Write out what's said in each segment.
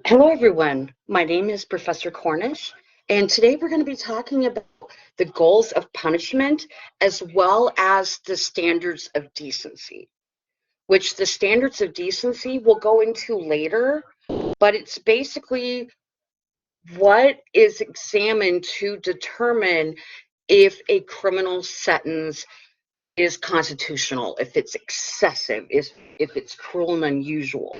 Hello, everyone. My name is Professor Cornish, and today we're going to be talking about the goals of punishment as well as the standards of decency, which the standards of decency we'll go into later, but it's basically what is examined to determine if a criminal sentence is constitutional, if it's excessive, if it's cruel and unusual.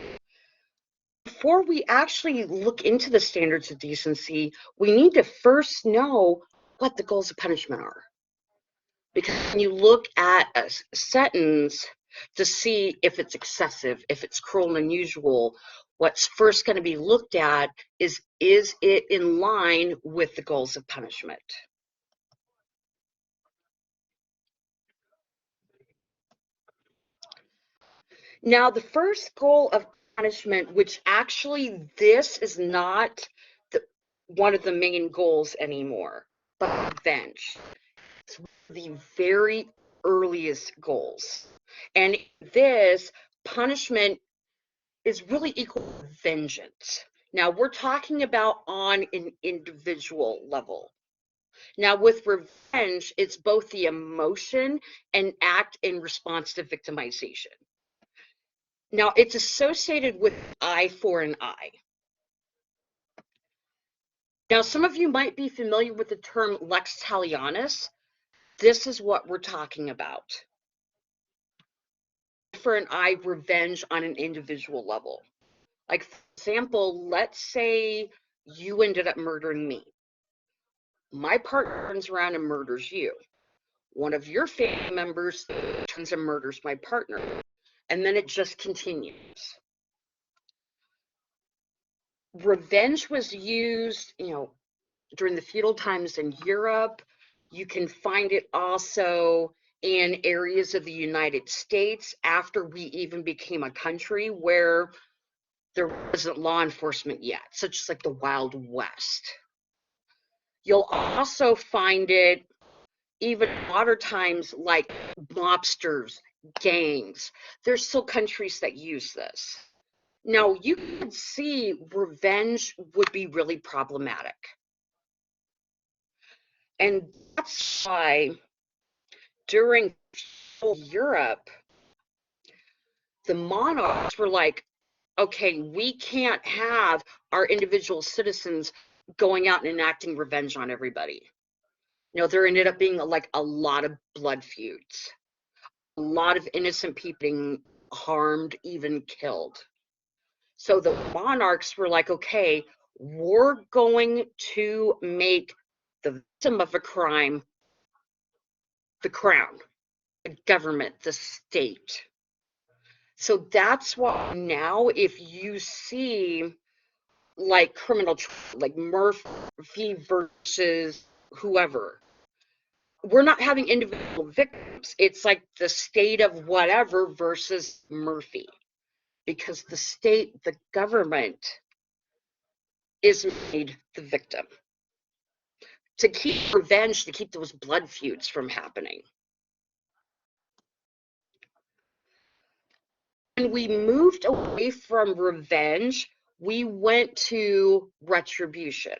Before we actually look into the standards of decency, we need to first know what the goals of punishment are. Because when you look at a sentence to see if it's excessive, if it's cruel and unusual, what's first going to be looked at is it in line with the goals of punishment? Now, the first goal of punishment, which actually this is not one of the main goals anymore, but revenge. It's one of the very earliest goals. And this punishment is really equal to vengeance. Now, we're talking about on an individual level. Now, with revenge, it's both the emotion and act in response to victimization. Now, it's associated with eye for an eye. Now, some of you might be familiar with the term lex talionis. This is what we're talking about. For an eye, revenge on an individual level. Like, for example, let's say you ended up murdering me. My partner turns around and murders you. One of your family members turns and murders my partner. And then it just continues. Revenge was used, during the feudal times in Europe. You can find it also in areas of the United States after we even became a country where there wasn't law enforcement yet, such as like the Wild West. You'll also find it even in modern times like mobsters, gangs. There's still countries that use this. Now, you can see revenge would be really problematic. And that's why during Europe, the monarchs were like, okay, we can't have our individual citizens going out and enacting revenge on everybody. There ended up being like a lot of blood feuds, a lot of innocent people being harmed, even killed. So the monarchs were like, okay, we're going to make the victim of a crime the crown, the government, the state. So that's why now if you see like criminal, like Murphy versus whoever, we're not having individual victims. It's like the state of whatever versus Murphy, because the state, the government is made the victim to keep revenge, to keep those blood feuds from happening. When we moved away from revenge, we went to retribution.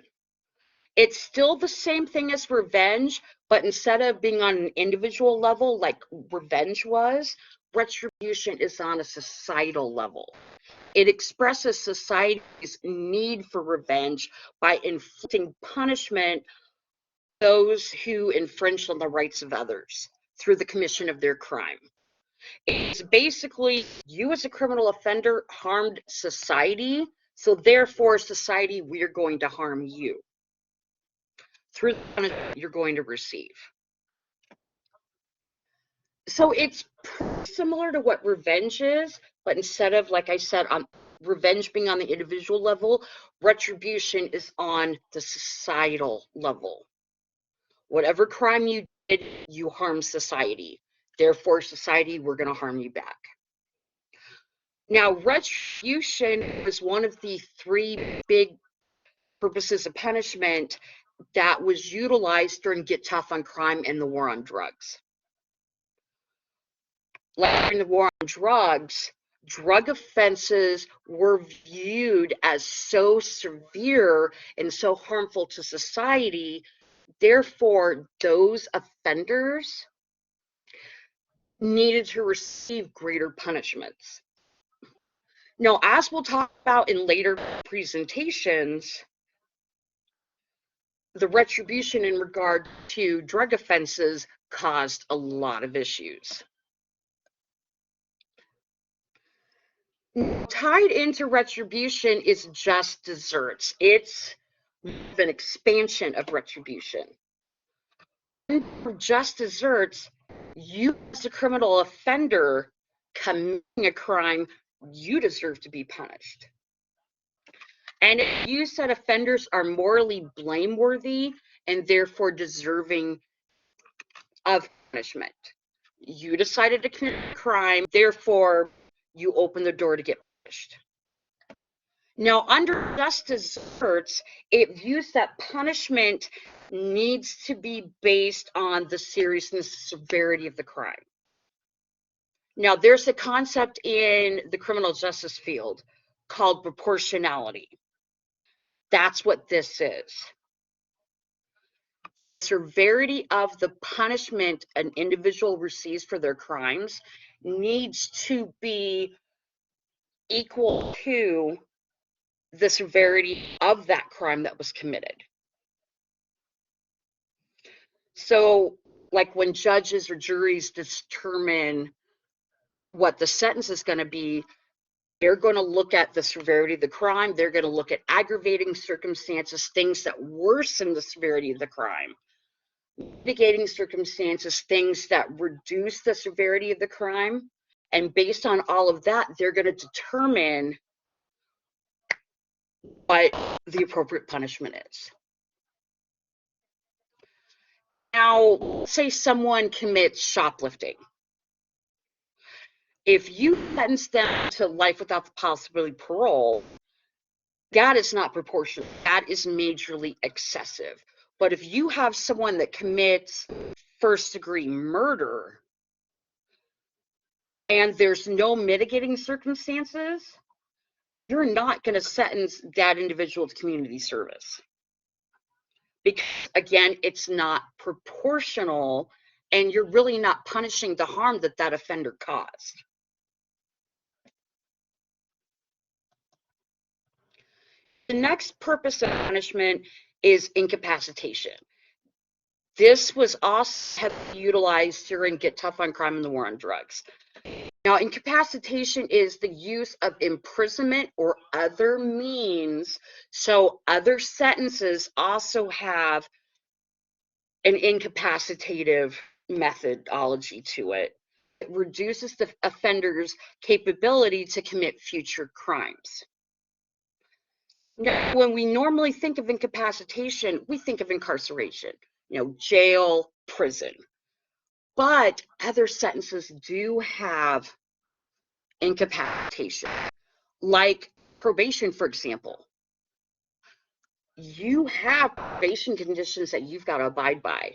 It's still the same thing as revenge, but instead of being on an individual level like revenge was, retribution is on a societal level. It expresses society's need for revenge by inflicting punishment on those who infringe on the rights of others through the commission of their crime. It's basically you as a criminal offender harmed society, so therefore society, we're going to harm you through the punishment you're going to receive. So it's pretty similar to what revenge is, but instead of, like I said, on revenge being on the individual level, retribution is on the societal level. Whatever crime you did, you harm society. Therefore, society, we're going to harm you back. Now, retribution was one of the three big purposes of punishment that was utilized during Get Tough on Crime and the war on drugs. Like during the war on drugs, drug offenses were viewed as so severe and so harmful to society. Therefore, those offenders needed to receive greater punishments. Now, as we'll talk about in later presentations, the retribution in regard to drug offenses caused a lot of issues. Tied into retribution is just desserts. It's an expansion of retribution. For just desserts, you as a criminal offender committing a crime, you deserve to be punished. And if you said offenders are morally blameworthy and therefore deserving of punishment, you decided to commit a crime, therefore you open the door to get punished. Now, under just desserts, it views that punishment needs to be based on the seriousness and severity of the crime. Now, there's a concept in the criminal justice field called proportionality. That's what this is. The severity of the punishment an individual receives for their crimes needs to be equal to the severity of that crime that was committed. So, like when judges or juries determine what the sentence is going to be, they're going to look at the severity of the crime. They're going to look at aggravating circumstances, things that worsen the severity of the crime, mitigating circumstances, things that reduce the severity of the crime. And based on all of that, they're going to determine what the appropriate punishment is. Now, say someone commits shoplifting. If you sentence them to life without the possibility of parole, that is not proportional. That is majorly excessive. But if you have someone that commits first-degree murder and there's no mitigating circumstances, you're not going to sentence that individual to community service. Because, again, it's not proportional, and you're really not punishing the harm that that offender caused. The next purpose of punishment is incapacitation. This was also heavily utilized during Get Tough on Crime and the War on Drugs. Now, incapacitation is the use of imprisonment or other means. So other sentences also have an incapacitative methodology to it. It reduces the offender's capability to commit future crimes. Now, when we normally think of incapacitation, we think of incarceration, jail, prison. But other sentences do have incapacitation, like probation, for example. You have probation conditions that you've got to abide by,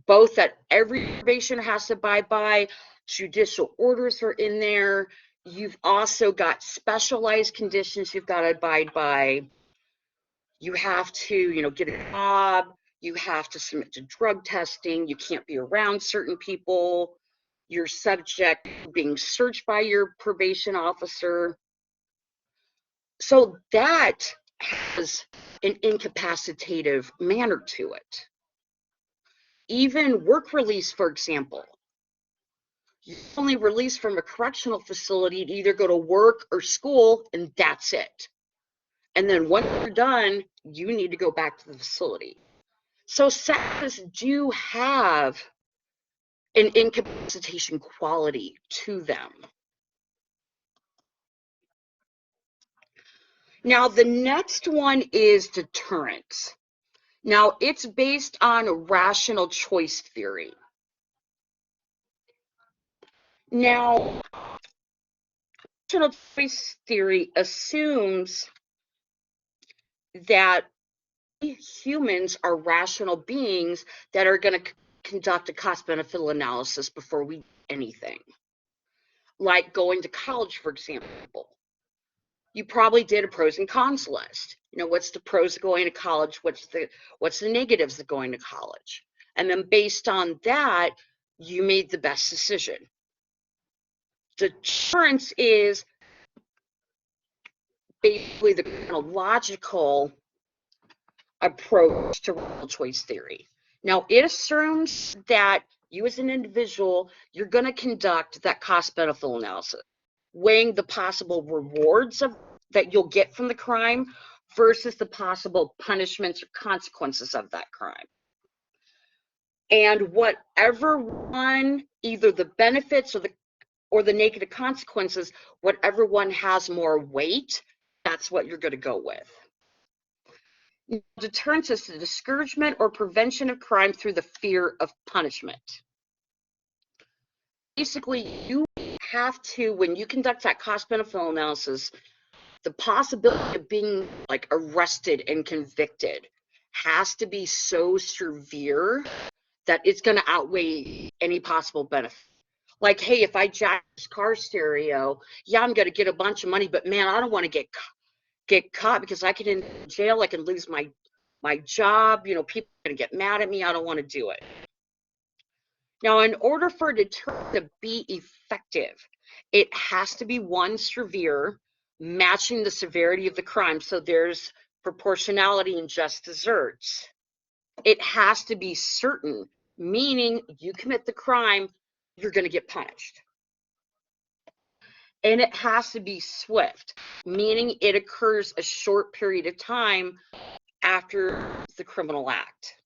both that every probation has to abide by, judicial orders are in there. You've also got specialized conditions you've got to abide by. You have to, get a job. You have to submit to drug testing. You can't be around certain people. You're subject to being searched by your probation officer. So that has an incapacitative manner to it. Even work release, for example. You're only released from a correctional facility to either go to work or school, and that's it. And then once you're done, you need to go back to the facility. So sentences do have an incapacitation quality to them. Now, the next one is deterrence. Now, it's based on rational choice theory. Now, rational choice theory assumes that humans are rational beings that are going to conduct a cost-benefit analysis before we do anything. like going to college, for example. You probably did a pros and cons list. You know, what's the pros of going to college? What's the negatives of going to college? And then based on that, you made the best decision. Deterrence is basically the chronological approach to rational choice theory. Now, it assumes that you as an individual, you're going to conduct that cost-benefit analysis, weighing the possible rewards that you'll get from the crime versus the possible punishments or consequences of that crime. And whatever one, either the benefits or the negative consequences, whatever one has more weight, that's what you're going to go with. Deterrence is the discouragement or prevention of crime through the fear of punishment. Basically, you have to, when you conduct that cost-benefit analysis, the possibility of being like arrested and convicted has to be so severe that it's going to outweigh any possible benefit. Like, hey, if I jack this car stereo, yeah, I'm going to get a bunch of money, but man, I don't want to get caught because I could end up in jail. I can lose my job. You know, people are going to get mad at me. I don't want to do it. Now, in order for a deterrent to be effective, it has to be one, severe, matching the severity of the crime. So there's proportionality and just desserts. It has to be certain, meaning you commit the crime, you're going to get punished. And it has to be swift, meaning it occurs a short period of time after the criminal act.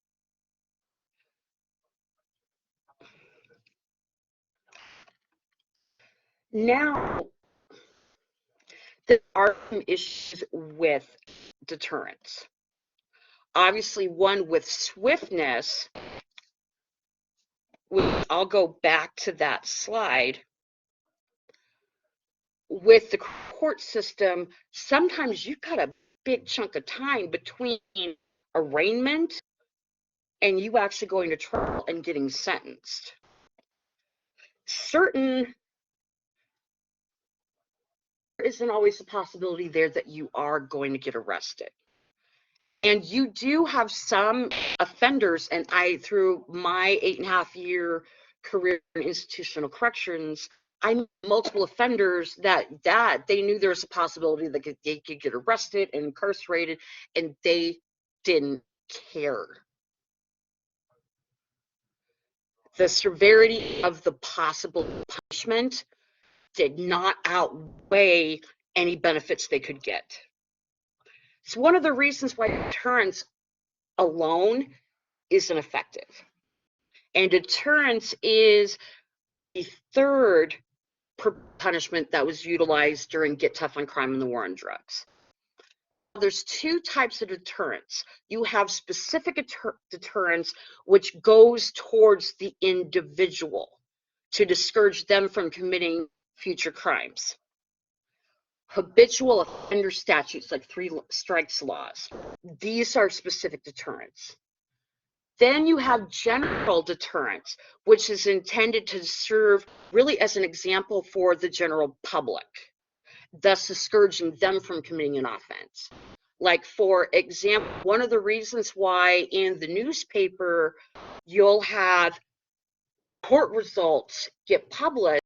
Now, there are some issues with deterrence. Obviously, one with swiftness, I'll go back to that slide. With the court system, sometimes you've got a big chunk of time between arraignment and you actually going to trial and getting sentenced. There isn't always a possibility there that you are going to get arrested. And you do have some offenders, and through my 8.5-year career in institutional corrections, I knew multiple offenders that they knew there was a possibility that they could get arrested and incarcerated, and they didn't care. The severity of the possible punishment did not outweigh any benefits they could get. It's one of the reasons why deterrence alone isn't effective. And deterrence is the third punishment that was utilized during Get Tough on Crime and the War on Drugs. There's two types of deterrence. You have specific deterrence, which goes towards the individual to discourage them from committing future crimes. Habitual offender statutes, like 3 strikes laws, these are specific deterrence. Then you have general deterrence, which is intended to serve really as an example for the general public, thus discouraging them from committing an offense. Like, for example, one of the reasons why in the newspaper you'll have court results get published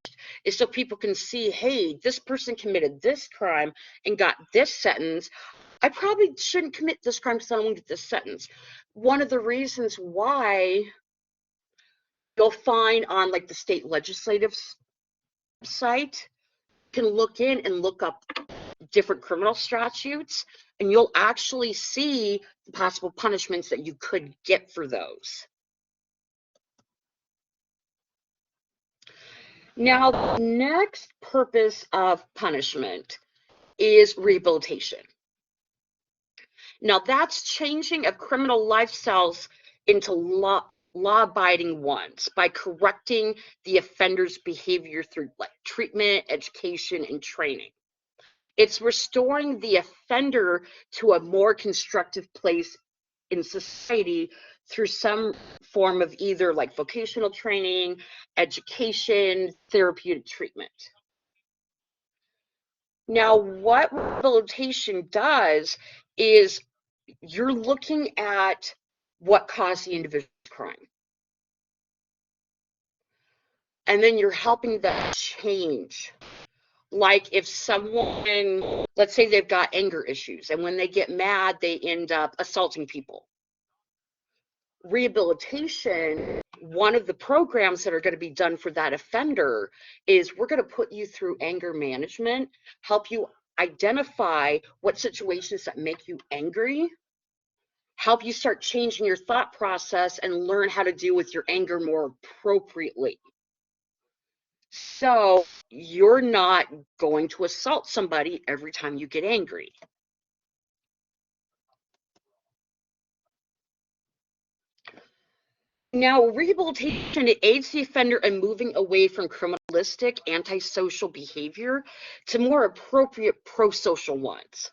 is so people can see, hey, this person committed this crime and got this sentence. I probably shouldn't commit this crime because I don't want to get this sentence. One of the reasons why you'll find on like the state legislative site, you can look in and look up different criminal statutes, and you'll actually see the possible punishments that you could get for those. Now, the next purpose of punishment is rehabilitation. Now, that's changing of criminal lifestyles into law-abiding ones by correcting the offender's behavior through like treatment, education, and training. It's restoring the offender to a more constructive place in society through some form of either like vocational training, education, therapeutic treatment. Now, what rehabilitation does is you're looking at what caused the individual's crime. And then you're helping them change. Like if someone, let's say they've got anger issues, and when they get mad, they end up assaulting people. Rehabilitation, one of the programs that are going to be done for that offender is we're going to put you through anger management, help you identify what situations that make you angry, help you start changing your thought process and learn how to deal with your anger more appropriately. So you're not going to assault somebody every time you get angry. Now, rehabilitation, it aids the offender in moving away from criminalistic, antisocial behavior to more appropriate pro-social ones.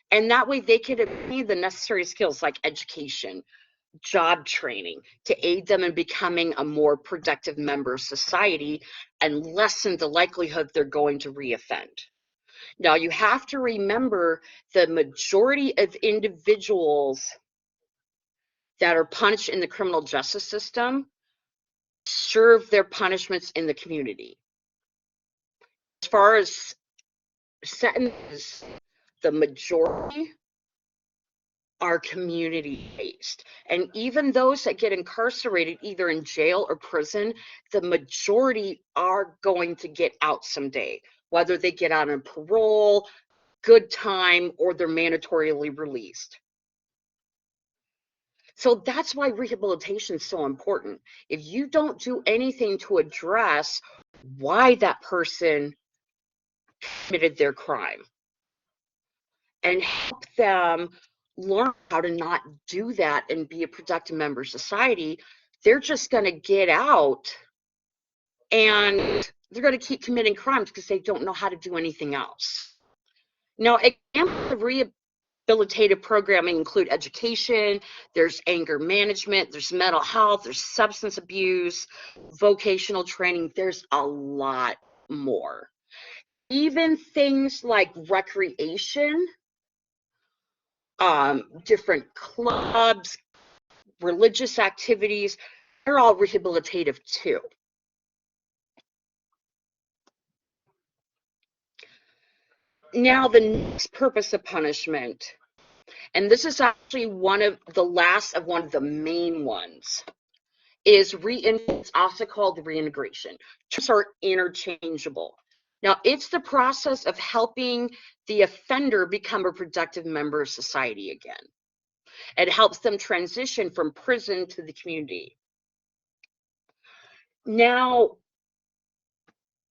And that way they can obtain the necessary skills like education, job training to aid them in becoming a more productive member of society and lessen the likelihood they're going to reoffend. Now, you have to remember the majority of individuals that are punished in the criminal justice system serve their punishments in the community. As far as sentences, the majority are community-based. And even those that get incarcerated, either in jail or prison, the majority are going to get out someday, whether they get out on parole, good time, or they're mandatorily released. So that's why rehabilitation is so important. If you don't do anything to address why that person committed their crime and help them learn how to not do that and be a productive member of society, they're just going to get out and they're going to keep committing crimes because they don't know how to do anything else. Now, examples of rehabilitative programming include education, there's anger management, there's mental health, there's substance abuse, vocational training, there's a lot more. Even things like recreation, different clubs, religious activities, they're all rehabilitative too. Now, the next purpose of punishment, and this is actually one of the main ones, is it's also called reintegration. Terms are interchangeable. Now, it's the process of helping the offender become a productive member of society again. It helps them transition from prison to the community. Now,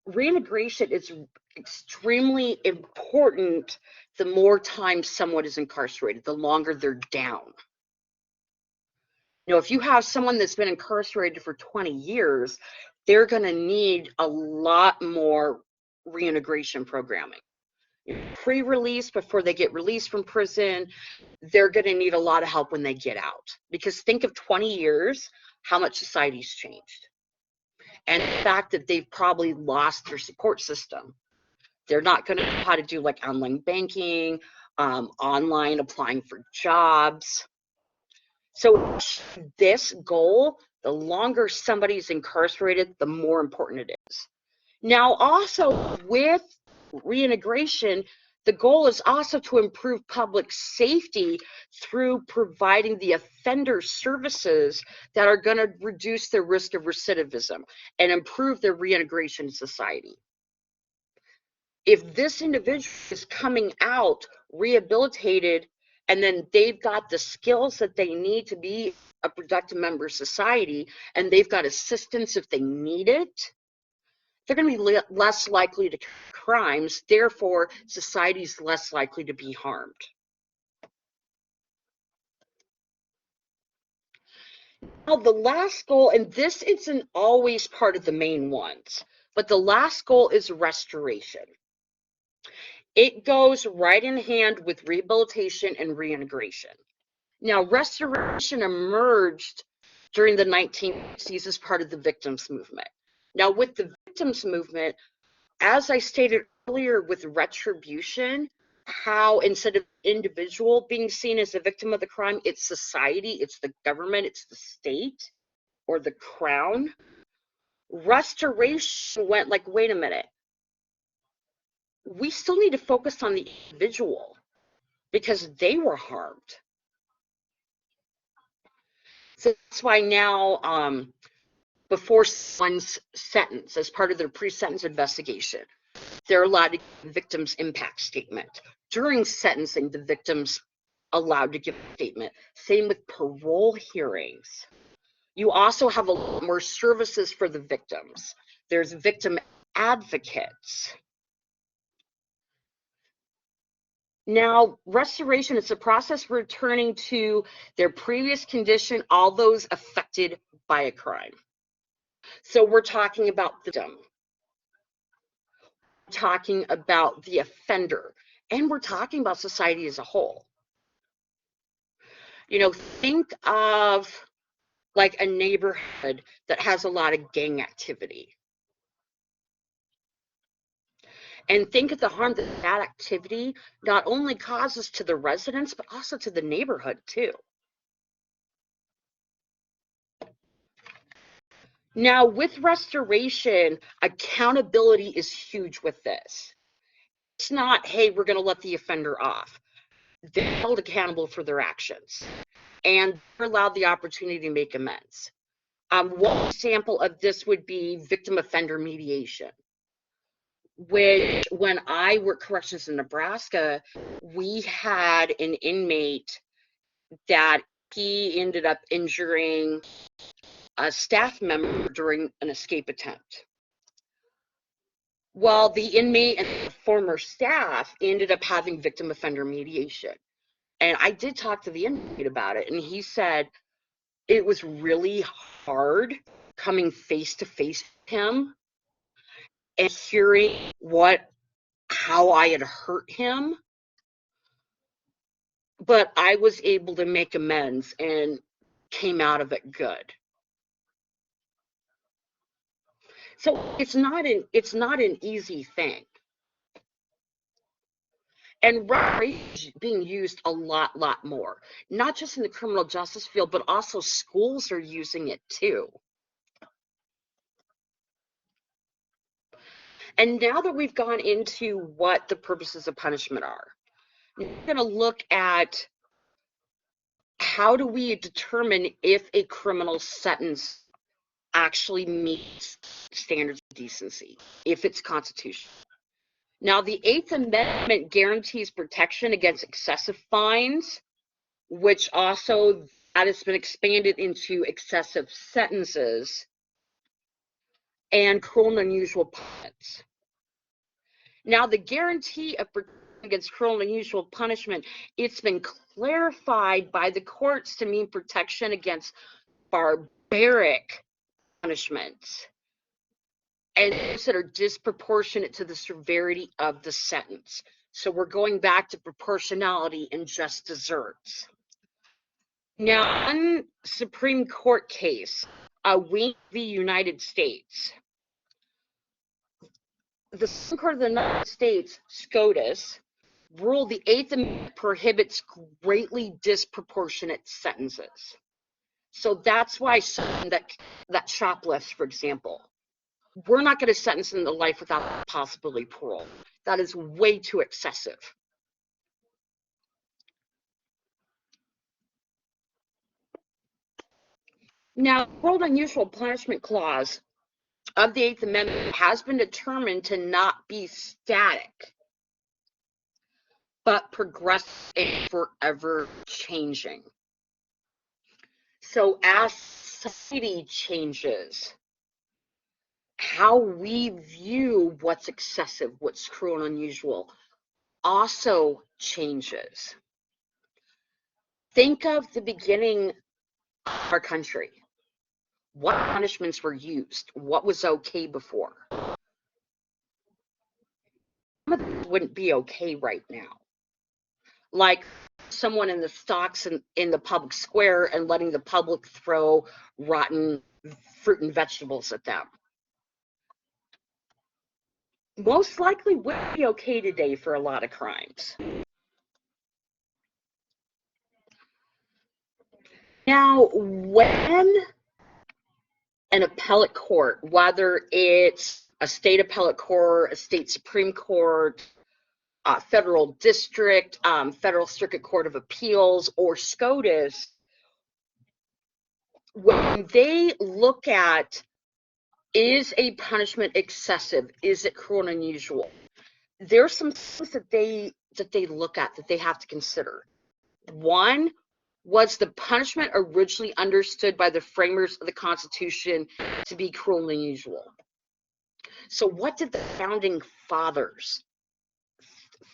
reintegration is extremely important the more time someone is incarcerated, the longer they're down. You know, if you have someone that's been incarcerated for 20 years, they're going to need a lot more reintegration programming. Pre-release, before they get released from prison, they're going to need a lot of help when they get out. Because think of 20 years, how much society's changed. And the fact that they've probably lost their support system. They're not going to know how to do like online banking, online applying for jobs. So this goal, the longer somebody's incarcerated, the more important it is. Now, also with reintegration, the goal is also to improve public safety through providing the offender services that are going to reduce their risk of recidivism and improve their reintegration in society. If this individual is coming out rehabilitated and then they've got the skills that they need to be a productive member of society and they've got assistance if they need it, they're going to be less likely to commit crimes. Therefore, society is less likely to be harmed. Now, the last goal, and this isn't always part of the main ones, but the last goal is restoration. It goes right in hand with rehabilitation and reintegration. Now, restoration emerged during the 1960s as part of the victims movement. Now, with the victims movement, as I stated earlier with retribution, how instead of individual being seen as a victim of the crime, it's society, it's the government, it's the state or the crown. Restoration went like, wait a minute, we still need to focus on the individual because they were harmed. So that's why now, before someone's sentence, as part of their pre-sentence investigation, they're allowed to give a victim's impact statement. During sentencing, the victim's allowed to give a statement. Same with parole hearings. You also have a lot more services for the victims. There's victim advocates. Now, restoration is a process for returning to their previous condition, all those affected by a crime. So we're talking about the victim, talking about the offender, and we're talking about society as a whole. You know, think of like a neighborhood that has a lot of gang activity. And think of the harm that that activity not only causes to the residents, but also to the neighborhood too. Now, with restoration, accountability is huge with this. It's not, hey, we're going to let the offender off. They're held accountable for their actions, and they're allowed the opportunity to make amends. One example of this would be victim offender mediation, which when I worked corrections in Nebraska, we had an inmate that he ended up injuring a staff member during an escape attempt. Well, the inmate and the former staff ended up having victim offender mediation. And I did talk to the inmate about it, and he said it was really hard coming face to face with him and hearing how I had hurt him. But I was able to make amends and came out of it good. So it's not an easy thing. And reparation is being used a lot more, not just in the criminal justice field, but also schools are using it too. And now that we've gone into what the purposes of punishment are, we're going to look at how do we determine if a criminal sentence actually meets standards of decency, if it's constitutional. Now, the Eighth Amendment guarantees protection against excessive fines, which also that has been expanded into excessive sentences and cruel and unusual punishments. Now, the guarantee of protection against cruel and unusual punishment, it's been clarified by the courts to mean protection against barbaric punishments and those that are disproportionate to the severity of the sentence. So we're going back to proportionality and just desserts. Now, one Supreme Court case, Wink v. United States. The Supreme Court of the United States, SCOTUS, ruled the Eighth Amendment prohibits greatly disproportionate sentences. So that's why someone that shoplifts, for example, we're not going to sentence them to life without possibility parole. That is way too excessive. Now, the cruel and unusual punishment clause of the Eighth Amendment has been determined to not be static, but progressive and forever changing. So as society changes, how we view what's excessive, what's cruel and unusual, also changes. Think of the beginning of our country. What punishments were used? What was okay before? Some of them wouldn't be okay right now. Like someone in the stocks in the public square and letting the public throw rotten fruit and vegetables at them. most likely would be okay today for a lot of crimes. Now, when an appellate court, whether it's a state appellate court, a state Supreme Court, federal district, federal circuit court of appeals, or SCOTUS, when they look at, is a punishment excessive, is it cruel and unusual, there's some things that they look at that they have to consider. One, was the punishment originally understood by the framers of the Constitution to be cruel and unusual? So what did the founding fathers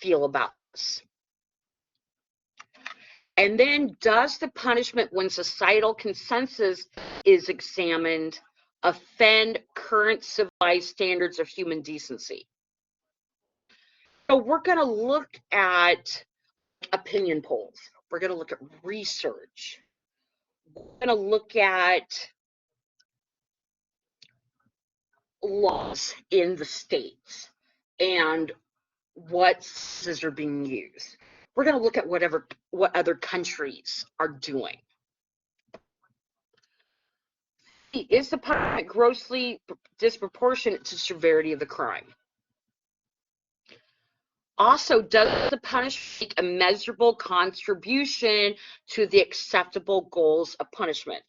feel about this? And then, does the punishment, when societal consensus is examined, offend current civilized standards of human decency? So we're going to look at opinion polls. We're going to look at research. We're going to look at laws in the states and what sentences are being used. We're going to look at what other countries are doing. Is the punishment grossly disproportionate to severity of the crime? Also, does the punishment make a measurable contribution to the acceptable goals of punishment?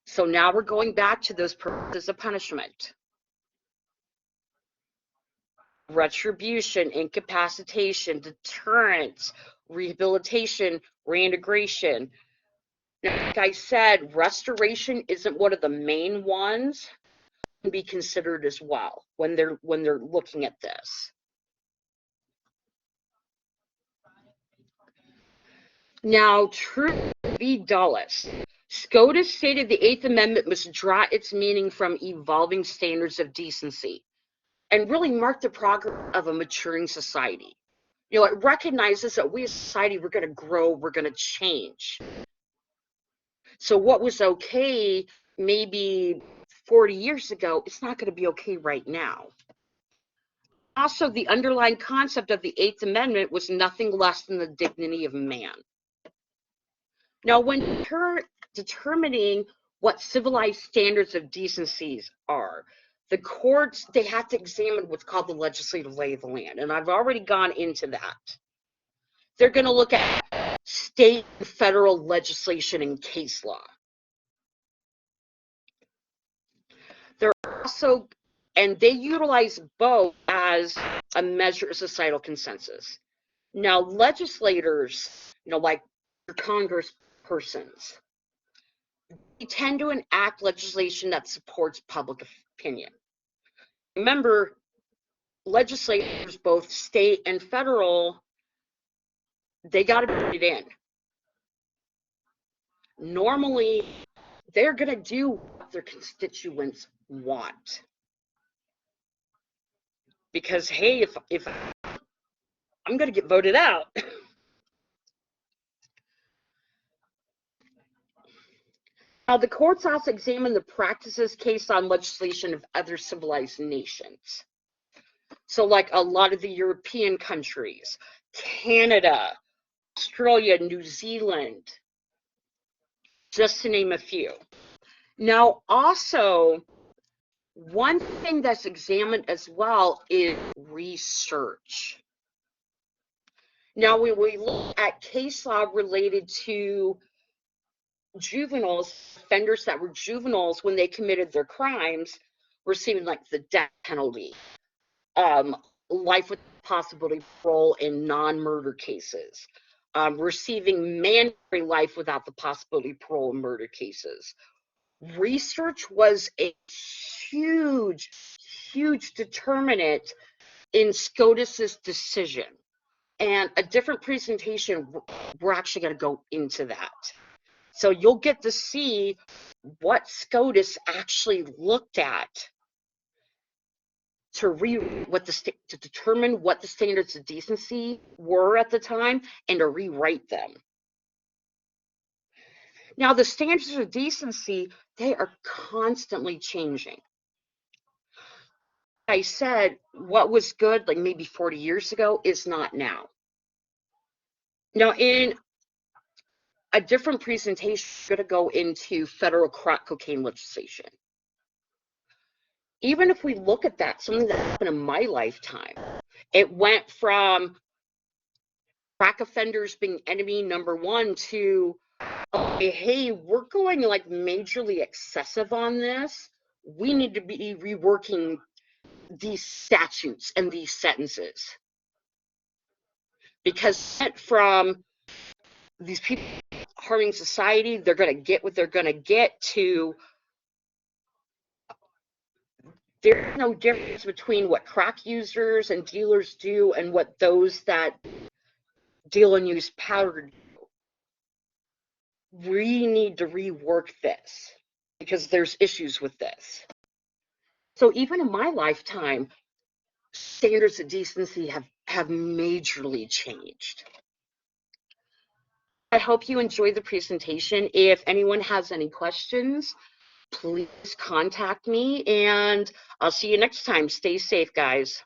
So now we're going back to those purposes of punishment. Retribution, incapacitation, deterrence, rehabilitation, reintegration. Now, like I said, restoration isn't one of the main ones. It can be considered as well when they're looking at this. Now, Truth v. Dulles. SCOTUS stated the Eighth Amendment must draw its meaning from evolving standards of decency and really mark the progress of a maturing society. You know, it recognizes that we as a society, we're going to grow, we're going to change. So what was okay maybe 40 years ago, it's not going to be okay right now. Also, the underlying concept of the Eighth Amendment was nothing less than the dignity of man. Now, when determining what civilized standards of decencies are, the courts, they have to examine what's called the legislative lay of the land, and I've already gone into that. They're going to look at state and federal legislation and case law. They're also, and they utilize both as a measure of societal consensus. Now, legislators, you know, like Congress persons, they tend to enact legislation that supports public opinion. Remember, legislators, both state and federal, they got to put it in. Normally, they're going to do what their constituents want. Because, hey, if I'm going to get voted out. Now, the courts also examine the practices, case law, and legislation of other civilized nations. So, like a lot of the European countries, Canada, Australia, New Zealand, just to name a few. Now, also, one thing that's examined as well is research. Now, when we look at case law related to juveniles, offenders that were juveniles when they committed their crimes, receiving like the death penalty, life with possibility of parole in non-murder cases, receiving mandatory life without the possibility of parole in murder cases. Research was a huge determinant in SCOTUS's decision. And a different presentation, we're actually going to go into that. So you'll get to see what SCOTUS actually looked at to determine what the standards of decency were at the time and to rewrite them. Now, the standards of decency, they are constantly changing. I said, what was good like maybe 40 years ago is not now. Now, in a different presentation, I'm going to go into federal crack cocaine legislation. Even if we look at that, something that happened in my lifetime, it went from crack offenders being enemy number one to, okay, hey, we're going like majorly excessive on this. We need to be reworking these statutes and these sentences. Because from these people harming society, they're going to get what they're going to get, to there's no difference between what crack users and dealers do and what those that deal and use powder do. We need to rework this because there's issues with this. So even in my lifetime, standards of decency have majorly changed. I hope you enjoyed the presentation. If anyone has any questions, please contact me, and I'll see you next time. Stay safe, guys.